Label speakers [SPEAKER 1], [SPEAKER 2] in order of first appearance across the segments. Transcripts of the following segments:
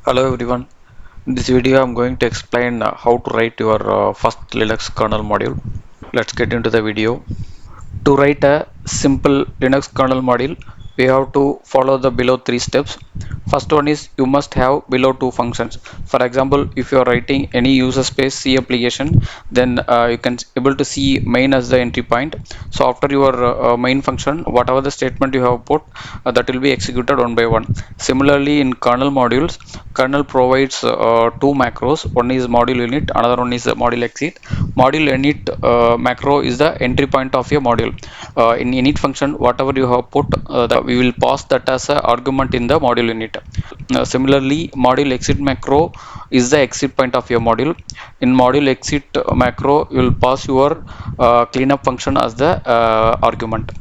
[SPEAKER 1] Hello everyone. In this video I'm going to explain how to write your first Linux kernel module. Let's get into the video. To write a simple Linux kernel module, we have to follow the below three steps. First one is you must have below two functions. For example, if you are writing any user space C application, then you can able to see main as the entry point. So after your main function, whatever the statement you have put, that will be executed one by one. Similarly, in kernel modules, kernel provides two macros. One is module init, another one is module exit. Module init macro is the entry point of your module. In init function, whatever you have put, we will pass that as an argument in the module init. Similarly, module exit macro is the exit point of your module. In module exit macro, you will pass your cleanup function as the argument.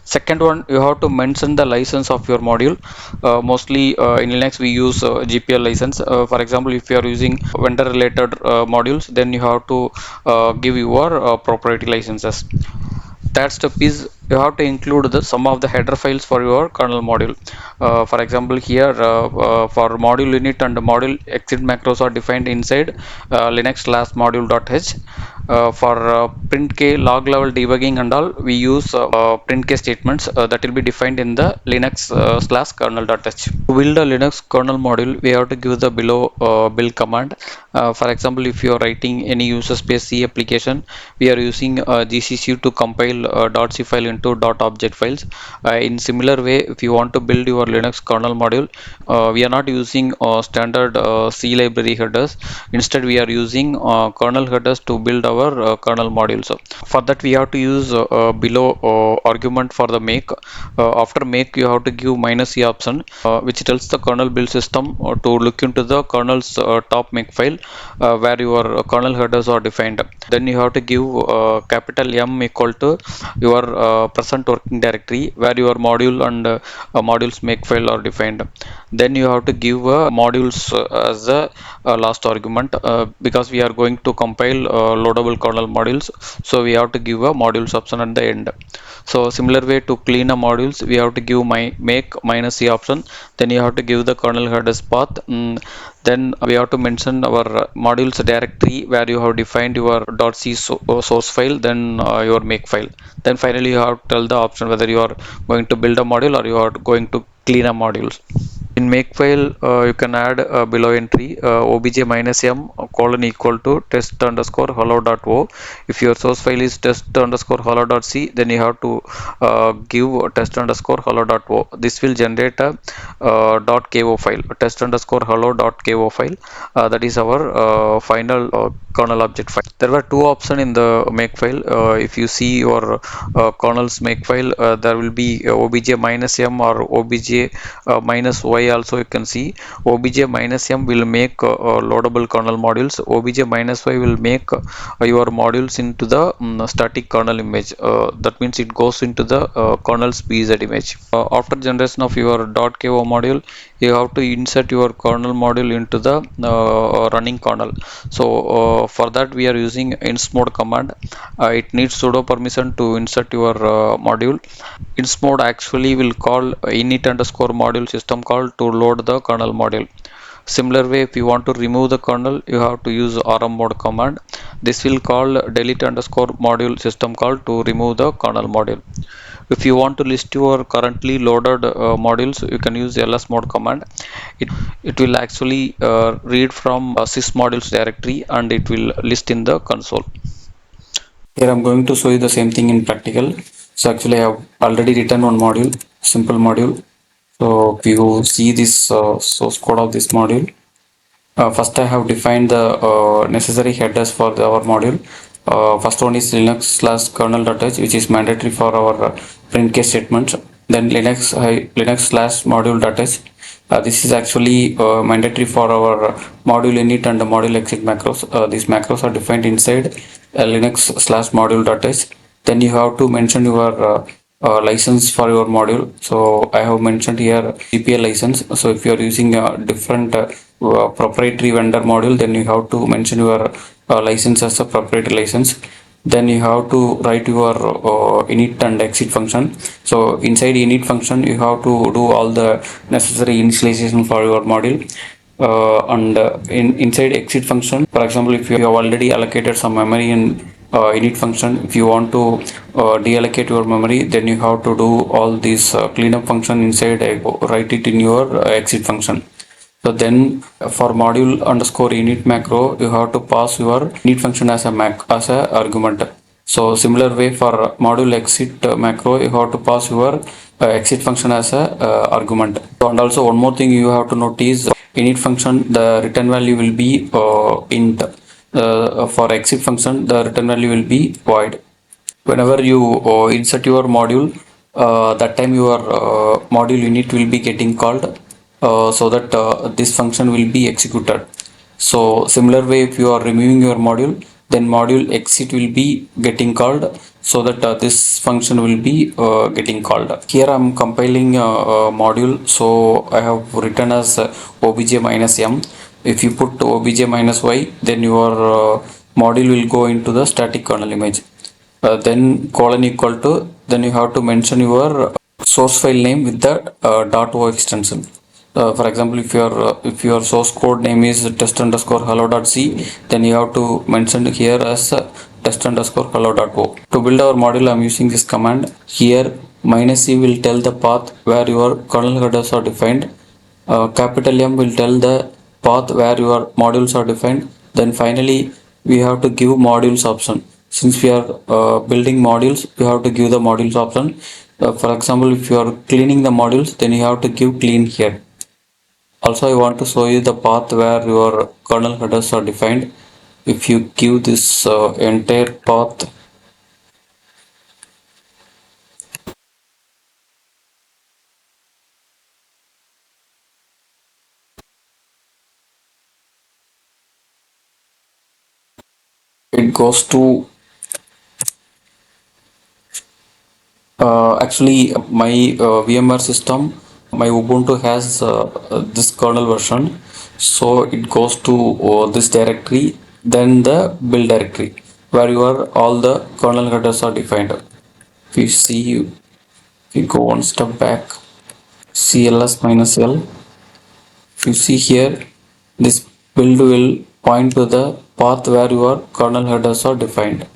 [SPEAKER 1] Second one, you have to mention the license of your module. Mostly in Linux we use GPL license. For example, if you are using vendor related modules, then you have to give your proprietary licenses. Third step is you have to include some of the header files for your kernel module. For example, here for module init and module exit macros are defined inside linux slash module.h. For print k log level debugging and all, we use print k statements that will be defined in the linux slash kernel.h. To build a linux kernel module, we have to give the below build command. For example, if you are writing any user space C application, we are using gcc to compile .c file into .object files. In similar way, if you want to build your linux kernel module, we are not using standard C library headers. Instead, we are using kernel headers to build our kernel module. So for that, we have to use below argument for the make. After make, you have to give -c option, which tells the kernel build system to look into the kernel's top make file where your kernel headers are defined. Then you have to give capital M equal to your present working directory where your module and modules make file are defined. Then you have to give modules as the last argument, because we are going to compile loadable kernel modules, so we have to give a modules option at the end. So similar way, to clean a modules, we have to give my make -c option. Then you have to give the kernel headers path. Then we have to mention our modules directory where you have defined your .c source file, then your make file. Then finally you have to tell the option whether you are going to build a module or you are going to clean a modules. In Makefile, you can add below entry obj -m colon equal to test underscore hello.o. If your source file is test underscore hello.c, then you have to give test underscore hello.o. This will generate a .ko file, test underscore hello.ko file. That is our final kernel object file. There were two options in the Makefile. If you see your kernel's Makefile, there will be obj -m or obj -y. Also you can see obj -m will make loadable kernel modules. Obj -y will make your modules into the static kernel image. That means it goes into the kernel's bz image. After generation of your .ko module, you have to insert your kernel module into the running kernel. So for that we are using insmod command. It needs sudo permission to insert your module. Insmod actually will call init underscore module system call to load the kernel module. Similar way, if you want to remove the kernel, you have to use rmmod command. This will call delete underscore module system call to remove the kernel module. If you want to list your currently loaded modules, you can use lsmod command. It will actually read from sys modules directory and it will list in the console. Here I'm going to show you the same thing in practical. So actually I have already written one module, simple module. So if you see this source code of this module, first I have defined the necessary headers for our module. First one is linux slash kernel.h, which is mandatory for our print case statements. Then linux slash module.h. This is actually mandatory for our module init and the module exit macros. These macros are defined inside linux slash module.h. Then you have to mention your license for your module. So I have mentioned here GPL license. So if you are using a different proprietary vendor module, then you have to mention your license as a proprietary license. Then you have to write your init and exit function. So inside init function, you have to do all the necessary initialization for your module. and inside exit function, for example, if you have already allocated some memory in init function, if you want to deallocate your memory, then you have to do all these cleanup function inside, write it in your exit function. So then for module underscore init macro, you have to pass your init function as a argument. So similar way for module exit macro, you have to pass your exit function as a argument. So, and also one more thing you have to notice, init function, the return value will be int. For exit function, the return value will be void. Whenever you insert your module, that time your module unit will be getting called, so that this function will be executed. So similar way, if you are removing your module, then module exit will be getting called, so that this function will be getting called. Here I'm compiling a module, so I have written as obj minus m. If you put obj minus y, then your module will go into the static kernel image. Then colon equal to, then you have to mention your source file name with the .o extension. For example, if your source code name is test underscore hello.c, then you have to mention here as test underscore hello.o. To build our module, I'm using this command. Here minus c will tell the path where your kernel headers are defined. Capital M will tell the path where your modules are defined. Then finally we have to give modules option. Since we are building modules, we have to give the modules option. For example, if you are cleaning the modules, then you have to give clean here. Also, I want to show you the path where your kernel headers are defined. If you give this entire path, it goes to actually my VMware system, my Ubuntu has this kernel version, so it goes to this directory, then the build directory where your all the kernel headers are defined. If you see, if you go one step back, cls minus l, if you see here, this build will point to the path where your kernel headers are defined.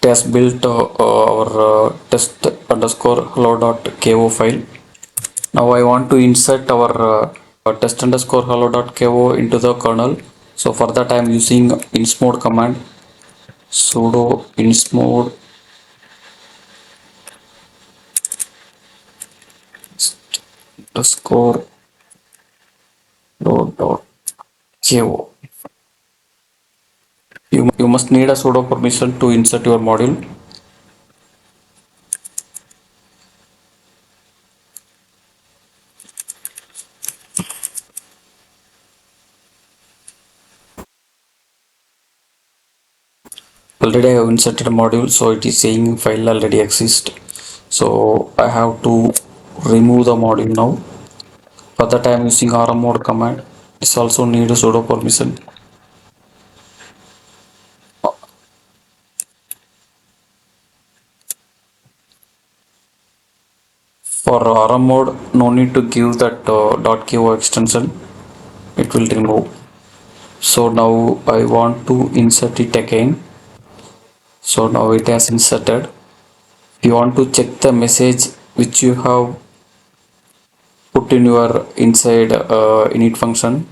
[SPEAKER 1] It has built our test underscore hello.ko file. Now I want to insert our test underscore hello.ko into the kernel. So for that I am using insmod command, sudo insmod underscore hello.ko. You must need a sudo permission to insert your module. Already I have inserted a module, so it is saying file already exists. So I have to remove the module now. For that I am using rmmod command. This also need a sudo permission. For rmmod, no need to give that .ko extension. It will remove. So now I want to insert it again. So now it has inserted. If you want to check the message which you have put in your inside init function,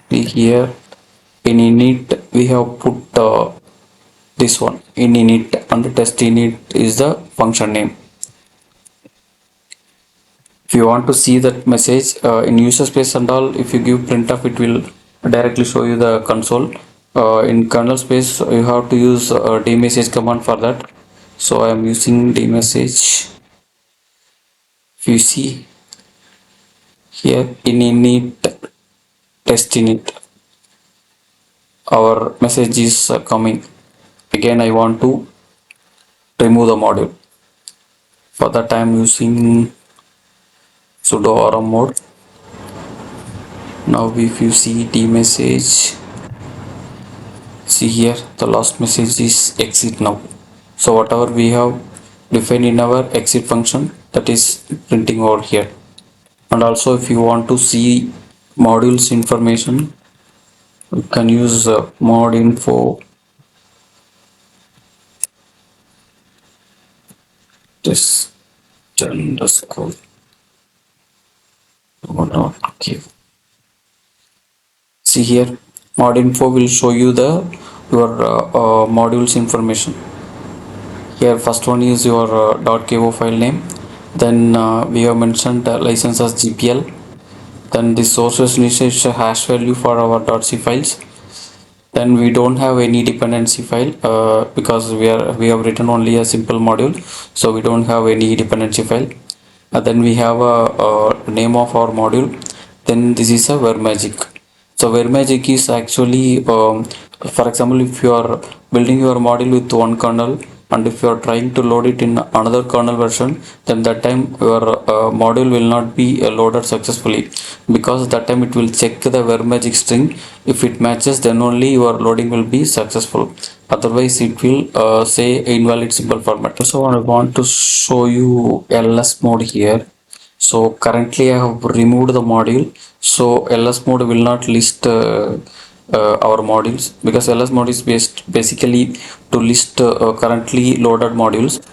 [SPEAKER 1] here in init we have put this one in init, and test init is the function name. If you want to see that message in user space and all, if you give printf, it will directly show you the console. In kernel space you have to use dmesg command for that, so I am using dmesg. If you see here in init test init, our message is coming. Again I want to remove the module. For that I am using sudo rmmod. Now if you see dmesg, see here the last message is exit now. So whatever we have defined in our exit function, that is printing over here. And also if you want to see modules information, you can use mod info this underscore okay. See here, mod info will show you the your modules information. Here first one is your .ko file name, then we have mentioned license as GPL, then the sources is a hash value for our .c files. Then we don't have any dependency file because we have written only a simple module, so we don't have any dependency file. Then we have a name of our module. Then this is a magic. So magic is actually for example, if you are building your module with one kernel and if you are trying to load it in another kernel version, then that time your module will not be loaded successfully, because that time it will check the magic string. If it matches, then only your loading will be successful, otherwise it will say invalid symbol format. So I want to show you lsmod here. So currently I have removed the module, so lsmod will not list our modules, because lsmod is basically to list currently loaded modules.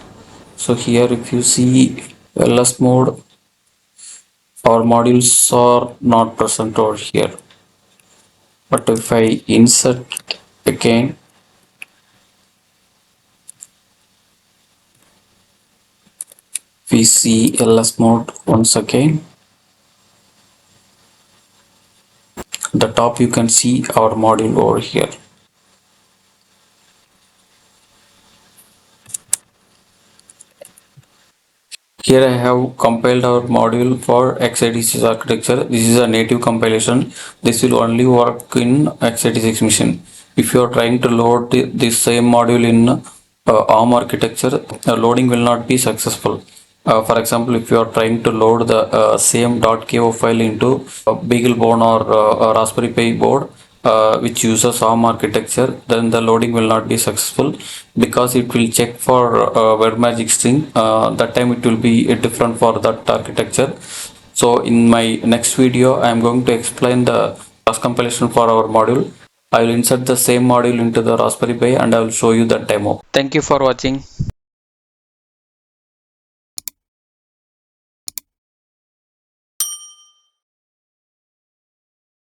[SPEAKER 1] So here if you see lsmod, our modules are not present over here. But if I insert again, we see lsmod once again. The top you can see our module over here. Here I have compiled our module for x86 architecture. This is a native compilation. This will only work in x86 machine. If you are trying to load this same module in ARM architecture, loading will not be successful. For example, if you are trying to load the same .ko file into a BeagleBone or a Raspberry Pi board, which uses ARM architecture, then the loading will not be successful, because it will check for word magic string. That time it will be different for that architecture. So in my next video, I am going to explain the cross compilation for our module. I will insert the same module into the Raspberry Pi and I will show you the demo. Thank you for watching.